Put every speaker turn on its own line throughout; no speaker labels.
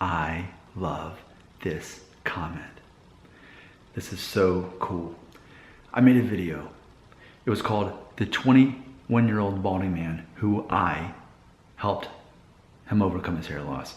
I love this comment. This is so cool. I made a video. It was called The 21-Year-Old Balding Man Who I Helped Him Overcome His Hair Loss.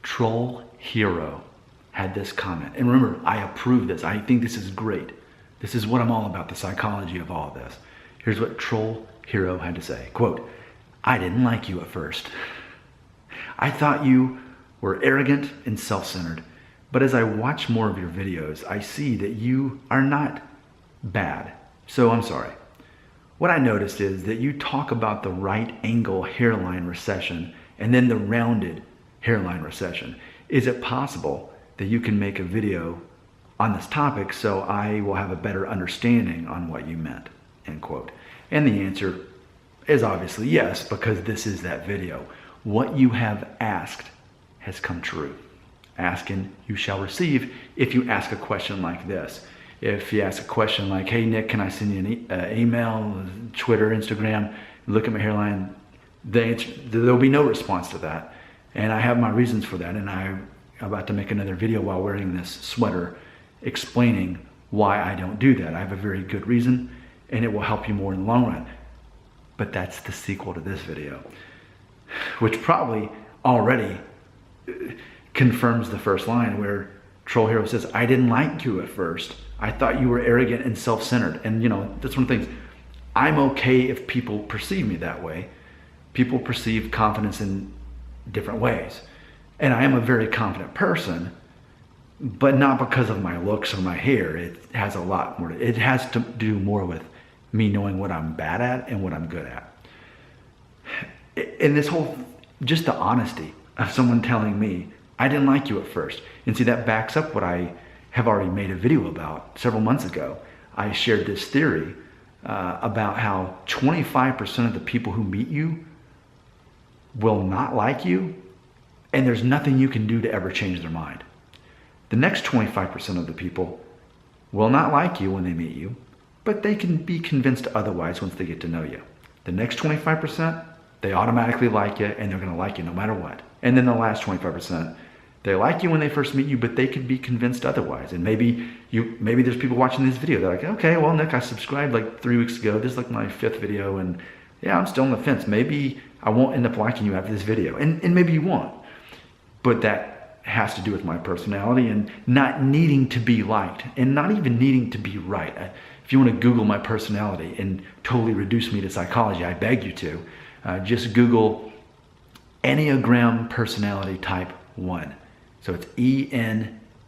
Troll Hero had this comment. And remember, I approve this. I think this is great. This is what I'm all about, the psychology of all of this. Here's what Troll Hero had to say. Quote, "I didn't like you at first. I thought you were arrogant and self-centered. But as I watch more of your videos, I see that you are not bad. So I'm sorry. What I noticed is that you talk about the right angle hairline recession and then the rounded hairline recession. Is it possible that you can make a video on this topic so I will have a better understanding on what you meant?" End quote. And the answer is obviously yes, because this is that video. What you have asked has come true. Ask and you shall receive if you ask a question like this. If you ask a question like, "Hey Nick, can I send you an email, Twitter, Instagram, look at my hairline?" There'll be no response to that. And I have my reasons for that. And I'm about to make another video while wearing this sweater explaining why I don't do that. I have a very good reason and it will help you more in the long run. But that's the sequel to this video, which probably already confirms the first line where Troll Hero says, "I didn't like you at first. I thought you were arrogant and self-centered." And you know, that's one of the things. I'm okay if people perceive me that way. People perceive confidence in different ways. And I am a very confident person, but not because of my looks or my hair. It has a lot more. It has to do more with me knowing what I'm bad at and what I'm good at. And this whole, just the honesty of someone telling me, "I didn't like you at first." And see, that backs up what I have already made a video about several months ago. I shared this theory about how 25% of the people who meet you will not like you, and there's nothing you can do to ever change their mind. The next 25% of the people will not like you when they meet you, but they can be convinced otherwise once they get to know you. The next 25%, they automatically like you, and they're gonna like you no matter what. And then the last 25%, they like you when they first meet you, but they could be convinced otherwise. And maybe there's people watching this video, they're like, "Okay, well Nick, I subscribed like 3 weeks ago. This is like my 5th video, and yeah, I'm still on the fence. Maybe I won't end up liking you after this video." And maybe you won't. But that has to do with my personality and not needing to be liked and not even needing to be right. If you want to Google my personality and totally reduce me to psychology, I beg you to. Just Google Enneagram Personality Type 1. So it's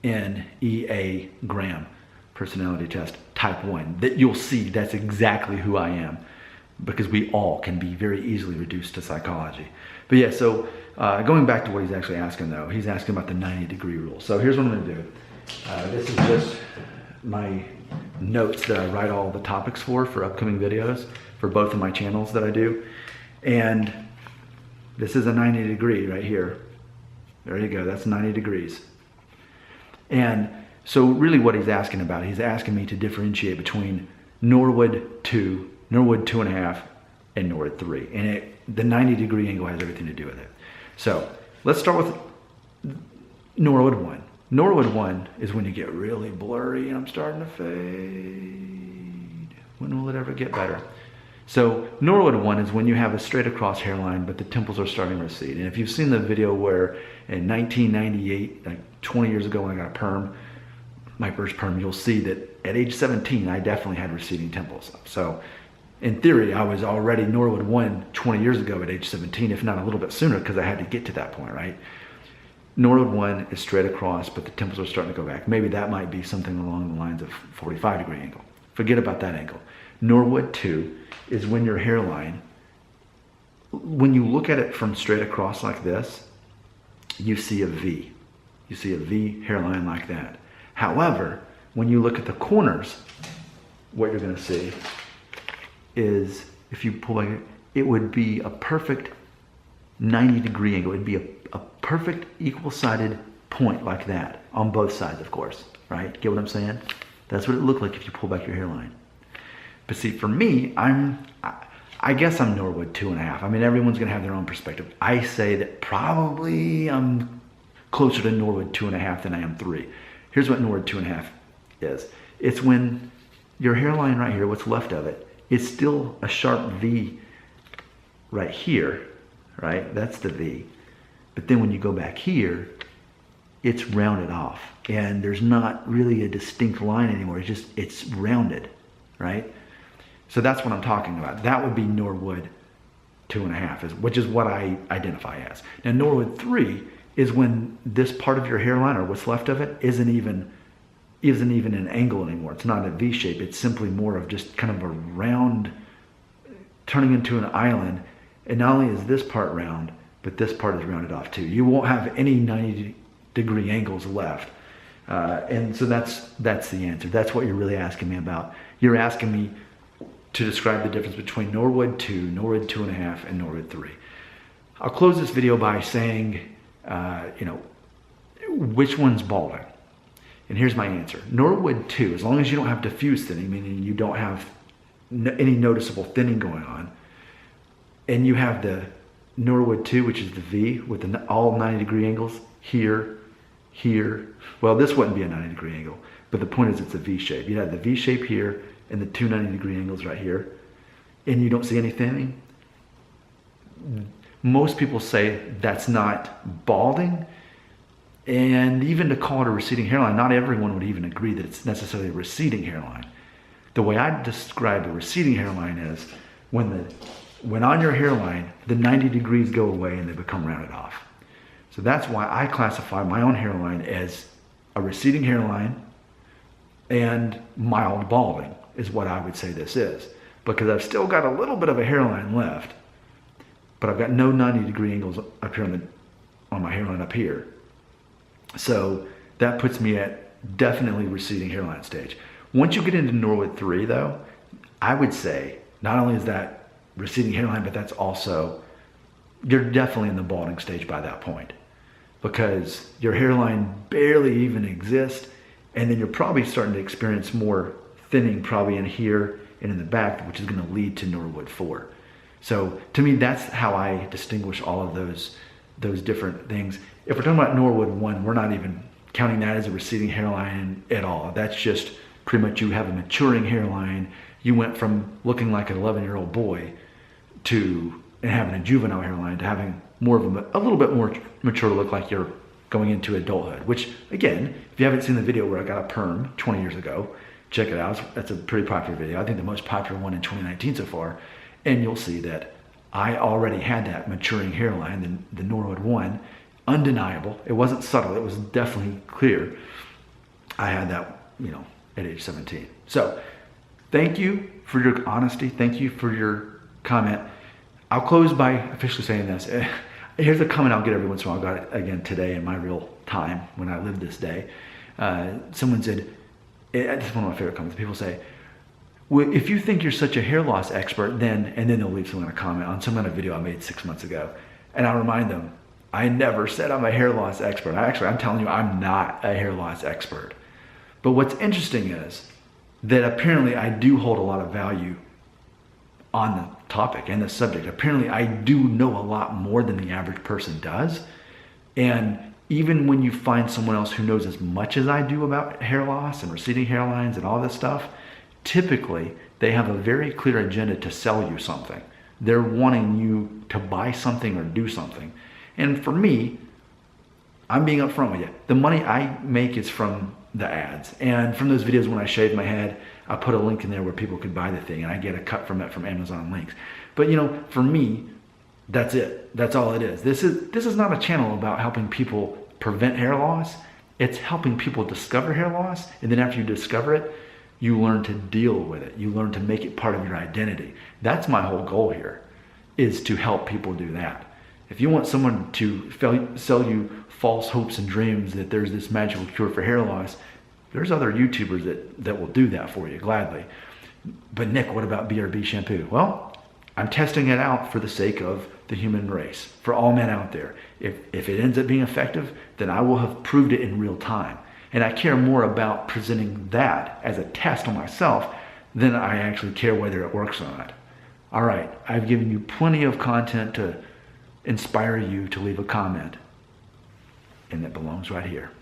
ENNEA gram personality test type 1. That you'll see that's exactly who I am, because we all can be very easily reduced to psychology. But yeah, so going back to what he's actually asking though, he's asking about the 90-degree rule. So here's what I'm gonna do. This is just my notes that I write all the topics for upcoming videos for both of my channels that I do. And this is a 90 degree right here. There you go, that's 90 degrees. And so really what he's asking about, he's asking me to differentiate between Norwood 2, Norwood 2.5, and Norwood 3. And the 90-degree angle has everything to do with it. So let's start with Norwood 1. Norwood 1 is when you get really blurry and I'm starting to fade. When will it ever get better? So Norwood 1 is when you have a straight across hairline, but the temples are starting to recede. And if you've seen the video where in 1998, like 20 years ago when I got a perm, my first perm, you'll see that at age 17, I definitely had receding temples. So in theory, I was already Norwood 1 20 years ago at age 17, if not a little bit sooner, because I had to get to that point, right? Norwood 1 is straight across, but the temples are starting to go back. Maybe that might be something along the lines of 45-degree angle. Forget about that angle. Norwood 2 is when your hairline, when you look at it from straight across like this, you see a V. You see a V hairline like that. However, when you look at the corners, what you're gonna see is, if you pull back, it would be a perfect 90-degree angle. It'd be a perfect equal-sided point like that on both sides, of course, right? Get what I'm saying? That's what it looked like if you pull back your hairline. But see, for me, I guess I'm Norwood 2.5. I mean, everyone's gonna have their own perspective. I say that probably I'm closer to Norwood 2.5 than I am 3. Here's what Norwood 2.5 is. It's when your hairline right here, what's left of it, is still a sharp V right here, right? That's the V. But then when you go back here, it's rounded off. And there's not really a distinct line anymore. It's rounded, right? So that's what I'm talking about. That would be Norwood 2.5, which is what I identify as. Now Norwood 3 is when this part of your hairline, or what's left of it, isn't even an angle anymore. It's not a V shape. It's simply more of just kind of a round, turning into an island. And not only is this part round, but this part is rounded off too. You won't have any 90-degree angles left. And so that's the answer. That's what you're really asking me about. You're asking me to describe the difference between Norwood 2, Norwood 2.5, and Norwood 3. I'll close this video by saying, which one's balding? And here's my answer. Norwood 2, as long as you don't have diffuse thinning, meaning you don't have any noticeable thinning going on, and you have the Norwood 2, which is the V with all 90-degree angles here, here. Well, this wouldn't be a 90-degree angle, but the point is it's a V shape. You have the V shape here and the two 90-degree angles right here, and you don't see any thinning. Most people say that's not balding, and even to call it a receding hairline, not everyone would even agree that it's necessarily a receding hairline. The way I describe a receding hairline is when on your hairline, the 90 degrees go away and they become rounded off. So that's why I classify my own hairline as a receding hairline and mild balding is what I would say this is. Because I've still got a little bit of a hairline left, but I've got no 90-degree angles up here on my hairline up here. So that puts me at definitely receding hairline stage. Once you get into Norwood 3 though, I would say not only is that receding hairline, but that's also, you're definitely in the balding stage by that point, because your hairline barely even exists, and then you're probably starting to experience more thinning probably in here and in the back, which is going to lead to Norwood 4. So to me, that's how I distinguish all of those different things. If we're talking about Norwood 1, we're not even counting that as a receding hairline at all. That's just pretty much you have a maturing hairline. You went from looking like an 11-year-old boy to having a juvenile hairline to having more of a little bit more mature to look like you're going into adulthood, which again, if you haven't seen the video where I got a perm 20 years ago, check it out. That's a pretty popular video. I think the most popular one in 2019 so far. And you'll see that I already had that maturing hairline, the Norwood 1, undeniable. It wasn't subtle. It was definitely clear. I had that, at age 17. So thank you for your honesty. Thank you for your comment. I'll close by officially saying this. Here's a comment I'll get every once in a while. I got it again today in my real time when I lived this day. Someone said, this is one of my favorite comments. People say, well, if you think you're such a hair loss expert, then, and then they'll leave some kind of comment on some kind of video I made 6 months ago. And I remind them, I never said I'm a hair loss expert. I'm telling you, I'm not a hair loss expert. But what's interesting is that apparently I do hold a lot of value on the topic and the subject. Apparently I do know a lot more than the average person does. And even when you find someone else who knows as much as I do about hair loss and receding hairlines and all this stuff, typically they have a very clear agenda to sell you something. They're wanting you to buy something or do something. And for me, I'm being upfront with you. The money I make is from the ads. And from those videos when I shave my head, I put a link in there where people could buy the thing and I get a cut from it from Amazon links. But for me, that's it. That's all it is. This is not a channel about helping people prevent hair loss. It's helping people discover hair loss. And then after you discover it, you learn to deal with it. You learn to make it part of your identity. That's my whole goal here, is to help people do that. If you want someone to sell you false hopes and dreams that there's this magical cure for hair loss, there's other YouTubers that will do that for you gladly. But Nick, what about BRB shampoo? Well, I'm testing it out for the sake of the human race, for all men out there. If it ends up being effective, then I will have proved it in real time. And I care more about presenting that as a test on myself than I actually care whether it works or not. All right, I've given you plenty of content to inspire you to leave a comment. and it belongs right here.